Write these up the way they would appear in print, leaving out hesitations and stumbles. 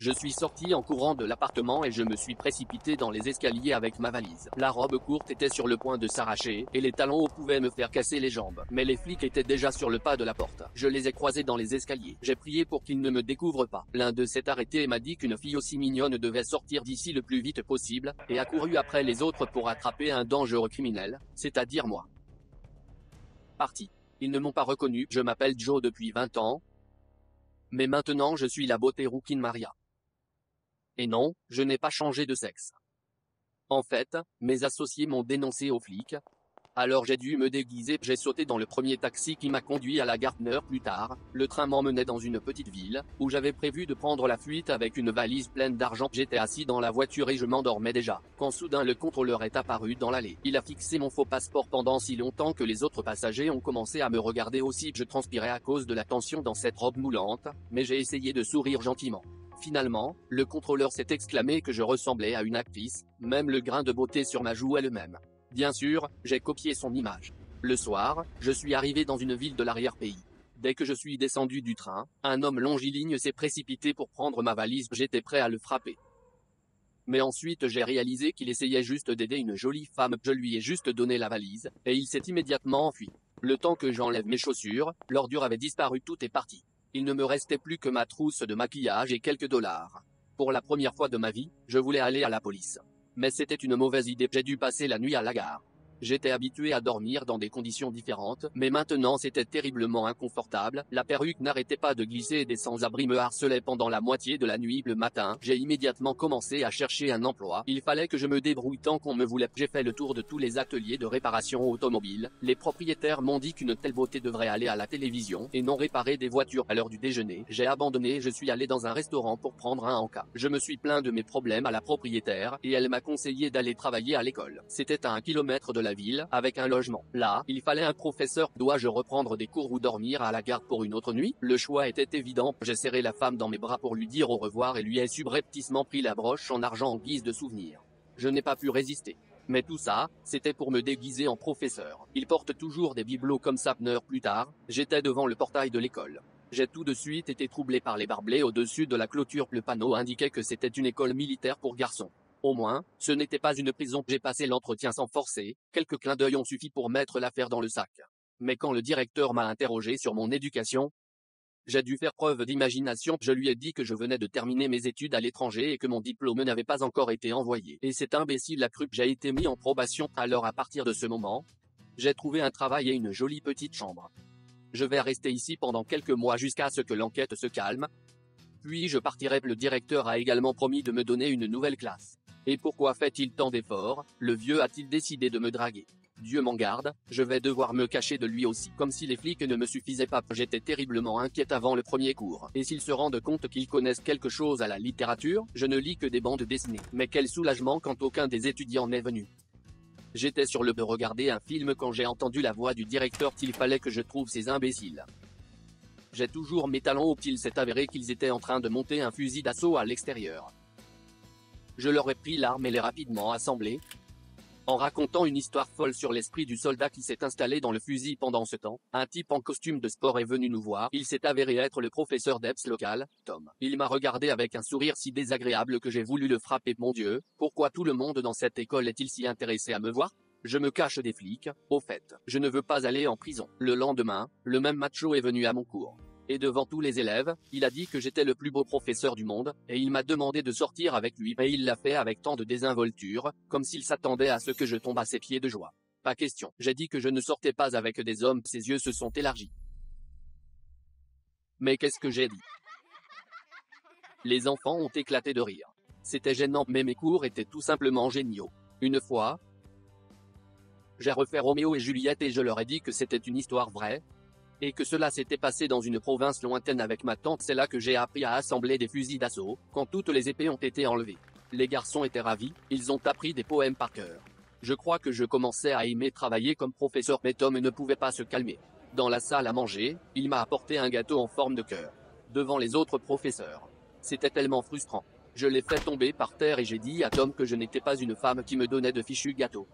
Je suis sorti en courant de l'appartement et je me suis précipité dans les escaliers avec ma valise. La robe courte était sur le point de s'arracher, et les talons hauts pouvaient me faire casser les jambes. Mais les flics étaient déjà sur le pas de la porte. Je les ai croisés dans les escaliers. J'ai prié pour qu'ils ne me découvrent pas. L'un d'eux s'est arrêté et m'a dit qu'une fille aussi mignonne devait sortir d'ici le plus vite possible, et a couru après les autres pour attraper un dangereux criminel, c'est-à-dire moi. Parti. Ils ne m'ont pas reconnu, je m'appelle Joe depuis 20 ans. Mais maintenant je suis la beauté rouquine Maria. Et non, je n'ai pas changé de sexe. En fait, mes associés m'ont dénoncé aux flics. Alors j'ai dû me déguiser, j'ai sauté dans le premier taxi qui m'a conduit à la gare. 1 heure plus tard, le train m'emmenait dans une petite ville, où j'avais prévu de prendre la fuite avec une valise pleine d'argent. J'étais assis dans la voiture et je m'endormais déjà, quand soudain le contrôleur est apparu dans l'allée. Il a fixé mon faux passeport pendant si longtemps que les autres passagers ont commencé à me regarder aussi. Je transpirais à cause de la tension dans cette robe moulante, mais j'ai essayé de sourire gentiment. Finalement, le contrôleur s'est exclamé que je ressemblais à une actrice, même le grain de beauté sur ma joue est le même. Bien sûr, j'ai copié son image. Le soir, je suis arrivé dans une ville de l'arrière-pays. Dès que je suis descendu du train, un homme longiligne s'est précipité pour prendre ma valise, j'étais prêt à le frapper. Mais ensuite j'ai réalisé qu'il essayait juste d'aider une jolie femme, je lui ai juste donné la valise, et il s'est immédiatement enfui. Le temps que j'enlève mes chaussures, l'ordure avait disparu, tout est parti. Il ne me restait plus que ma trousse de maquillage et quelques dollars. Pour la première fois de ma vie, je voulais aller à la police. Mais c'était une mauvaise idée, j'ai dû passer la nuit à la gare. J'étais habitué à dormir dans des conditions différentes, mais maintenant c'était terriblement inconfortable, la perruque n'arrêtait pas de glisser et des sans-abri me harcelaient pendant la moitié de la nuit. Le matin, j'ai immédiatement commencé à chercher un emploi, il fallait que je me débrouille tant qu'on me voulait. J'ai fait le tour de tous les ateliers de réparation automobile, les propriétaires m'ont dit qu'une telle beauté devrait aller à la télévision et non réparer des voitures. À l'heure du déjeuner, j'ai abandonné et je suis allé dans un restaurant pour prendre un encas. Je me suis plaint de mes problèmes à la propriétaire et elle m'a conseillé d'aller travailler à l'école. C'était à 1 kilomètre de la ville, avec un logement. Là, il fallait un professeur. Dois-je reprendre des cours ou dormir à la gare pour une autre nuit? Le choix était évident. J'ai serré la femme dans mes bras pour lui dire au revoir et lui ai subrepticement pris la broche en argent en guise de souvenir. Je n'ai pas pu résister. Mais tout ça, c'était pour me déguiser en professeur. Il porte toujours des bibelots comme ça. 1 heure plus tard, j'étais devant le portail de l'école. J'ai tout de suite été troublé par les barbelés au-dessus de la clôture. Le panneau indiquait que c'était une école militaire pour garçons. Au moins, ce n'était pas une prison. J'ai passé l'entretien sans forcer, quelques clins d'œil ont suffi pour mettre l'affaire dans le sac. Mais quand le directeur m'a interrogé sur mon éducation, j'ai dû faire preuve d'imagination. Je lui ai dit que je venais de terminer mes études à l'étranger et que mon diplôme n'avait pas encore été envoyé. Et cet imbécile a cru que j'ai été mis en probation. Alors à partir de ce moment, j'ai trouvé un travail et une jolie petite chambre. Je vais rester ici pendant quelques mois jusqu'à ce que l'enquête se calme. Puis je partirai. Le directeur a également promis de me donner une nouvelle classe. Et pourquoi fait-il tant d'efforts? Le vieux a-t-il décidé de me draguer? Dieu m'en garde, je vais devoir me cacher de lui aussi. Comme si les flics ne me suffisaient pas. J'étais terriblement inquiète avant le premier cours. Et s'ils se rendent compte qu'ils connaissent quelque chose à la littérature, je ne lis que des bandes dessinées. Mais quel soulagement quand aucun des étudiants n'est venu. J'étais sur le point de regarder un film quand j'ai entendu la voix du directeur. Il fallait que je trouve ces imbéciles. J'ai toujours mes talons hauts. Il s'est avéré qu'ils étaient en train de monter un fusil d'assaut à l'extérieur. Je leur ai pris l'arme et l'ai rapidement assemblée, en racontant une histoire folle sur l'esprit du soldat qui s'est installé dans le fusil. Pendant ce temps, un type en costume de sport est venu nous voir. Il s'est avéré être le professeur d'EPS local, Tom. Il m'a regardé avec un sourire si désagréable que j'ai voulu le frapper. Mon Dieu, pourquoi tout le monde dans cette école est-il si intéressé à me voir? Je me cache des flics, au fait, je ne veux pas aller en prison. Le lendemain, le même macho est venu à mon cours. Et devant tous les élèves, il a dit que j'étais le plus beau professeur du monde, et il m'a demandé de sortir avec lui, et il l'a fait avec tant de désinvolture, comme s'il s'attendait à ce que je tombe à ses pieds de joie. Pas question. J'ai dit que je ne sortais pas avec des hommes. Ses yeux se sont élargis. Mais qu'est-ce que j'ai dit? Les enfants ont éclaté de rire. C'était gênant, mais mes cours étaient tout simplement géniaux. Une fois, j'ai refait Roméo et Juliette et je leur ai dit que c'était une histoire vraie, et que cela s'était passé dans une province lointaine avec ma tante. C'est là que j'ai appris à assembler des fusils d'assaut, quand toutes les épées ont été enlevées. Les garçons étaient ravis, ils ont appris des poèmes par cœur. Je crois que je commençais à aimer travailler comme professeur, mais Tom ne pouvait pas se calmer. Dans la salle à manger, il m'a apporté un gâteau en forme de cœur. Devant les autres professeurs. C'était tellement frustrant. Je l'ai fait tomber par terre et j'ai dit à Tom que je n'étais pas une femme qui me donnait de fichus gâteaux.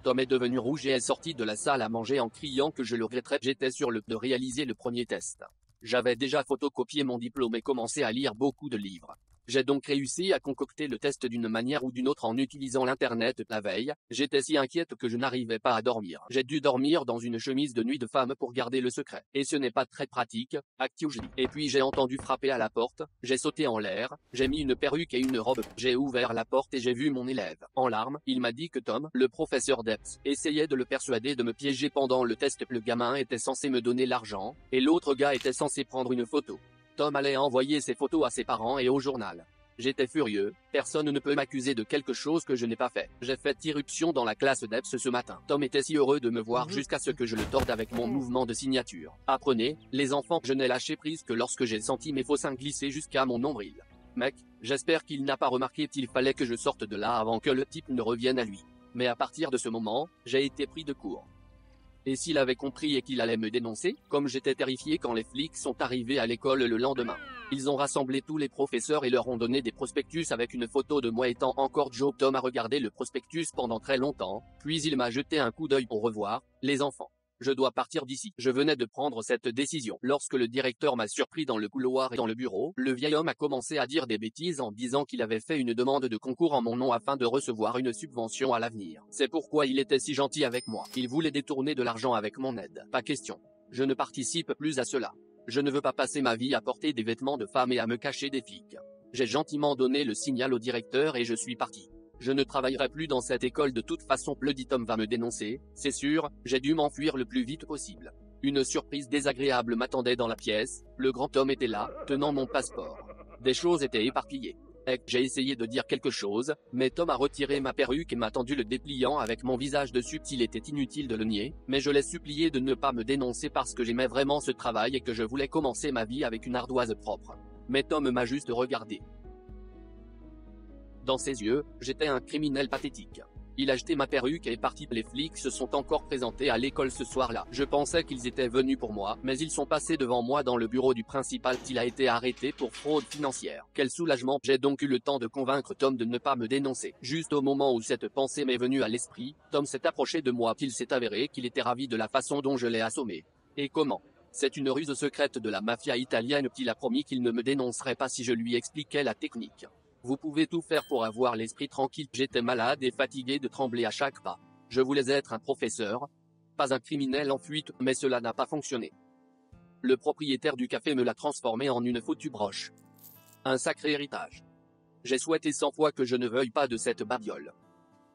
Tom est devenu rouge et est sorti de la salle à manger en criant que je le regretterais. J'étais sur le point de réaliser le premier test. J'avais déjà photocopié mon diplôme et commencé à lire beaucoup de livres. J'ai donc réussi à concocter le test d'une manière ou d'une autre en utilisant l'internet la veille. J'étais si inquiète que je n'arrivais pas à dormir. J'ai dû dormir dans une chemise de nuit de femme pour garder le secret. Et ce n'est pas très pratique, actually. Et puis j'ai entendu frapper à la porte, j'ai sauté en l'air, j'ai mis une perruque et une robe, j'ai ouvert la porte et j'ai vu mon élève. En larmes, il m'a dit que Tom, le professeur d'EPS, essayait de le persuader de me piéger pendant le test. Le gamin était censé me donner l'argent, et l'autre gars était censé prendre une photo. Tom allait envoyer ses photos à ses parents et au journal. J'étais furieux, personne ne peut m'accuser de quelque chose que je n'ai pas fait. J'ai fait irruption dans la classe d'EPS ce matin. Tom était si heureux de me voir jusqu'à ce que je le torde avec mon mouvement de signature. Apprenez, les enfants, je n'ai lâché prise que lorsque j'ai senti mes faux seins glisser jusqu'à mon nombril. Mec, j'espère qu'il n'a pas remarqué qu'il fallait que je sorte de là avant que le type ne revienne à lui. Mais à partir de ce moment, j'ai été pris de court. Et s'il avait compris et qu'il allait me dénoncer, comme j'étais terrifié quand les flics sont arrivés à l'école le lendemain. Ils ont rassemblé tous les professeurs et leur ont donné des prospectus avec une photo de moi étant encore Joe. Tom a regardé le prospectus pendant très longtemps, puis il m'a jeté un coup d'œil. Au revoir, les enfants. Je dois partir d'ici. Je venais de prendre cette décision. Lorsque le directeur m'a surpris dans le couloir et dans le bureau, le vieil homme a commencé à dire des bêtises en disant qu'il avait fait une demande de concours en mon nom afin de recevoir une subvention à l'avenir. C'est pourquoi il était si gentil avec moi. Il voulait détourner de l'argent avec mon aide. Pas question. Je ne participe plus à cela. Je ne veux pas passer ma vie à porter des vêtements de femme et à me cacher des flics. J'ai gentiment donné le signal au directeur et je suis parti. Je ne travaillerai plus dans cette école de toute façon. Le dit Tom va me dénoncer, c'est sûr, j'ai dû m'enfuir le plus vite possible. Une surprise désagréable m'attendait dans la pièce, le grand homme était là, tenant mon passeport. Des choses étaient éparpillées. J'ai essayé de dire quelque chose, mais Tom a retiré ma perruque et m'a tendu le dépliant avec mon visage dessus. Il était inutile de le nier, mais je l'ai supplié de ne pas me dénoncer parce que j'aimais vraiment ce travail et que je voulais commencer ma vie avec une ardoise propre. Mais Tom m'a juste regardé. Dans ses yeux, j'étais un criminel pathétique. Il a jeté ma perruque et est parti. Les flics se sont encore présentés à l'école ce soir-là. Je pensais qu'ils étaient venus pour moi, mais ils sont passés devant moi dans le bureau du principal. Il a été arrêté pour fraude financière. Quel soulagement! J'ai donc eu le temps de convaincre Tom de ne pas me dénoncer. Juste au moment où cette pensée m'est venue à l'esprit, Tom s'est approché de moi. Il s'est avéré qu'il était ravi de la façon dont je l'ai assommé. Et comment? C'est une ruse secrète de la mafia italienne. Il a promis qu'il ne me dénoncerait pas si je lui expliquais la technique. Vous pouvez tout faire pour avoir l'esprit tranquille. J'étais malade et fatigué de trembler à chaque pas. Je voulais être un professeur, pas un criminel en fuite, mais cela n'a pas fonctionné. Le propriétaire du café me l'a transformé en une foutue broche. Un sacré héritage. J'ai souhaité 100 fois que je ne veuille pas de cette babiole.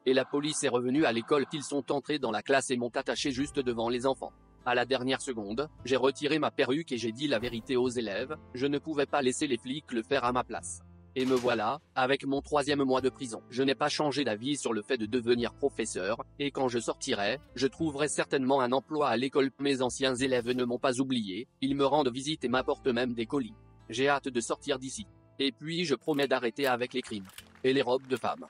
Et la police est revenue à l'école. Ils sont entrés dans la classe et m'ont attaché juste devant les enfants. À la dernière seconde, j'ai retiré ma perruque et j'ai dit la vérité aux élèves, je ne pouvais pas laisser les flics le faire à ma place. Et me voilà, avec mon 3e mois de prison. Je n'ai pas changé d'avis sur le fait de devenir professeur, et quand je sortirai, je trouverai certainement un emploi à l'école. Mes anciens élèves ne m'ont pas oublié, ils me rendent visite et m'apportent même des colis. J'ai hâte de sortir d'ici. Et puis je promets d'arrêter avec les crimes. Et les robes de femmes.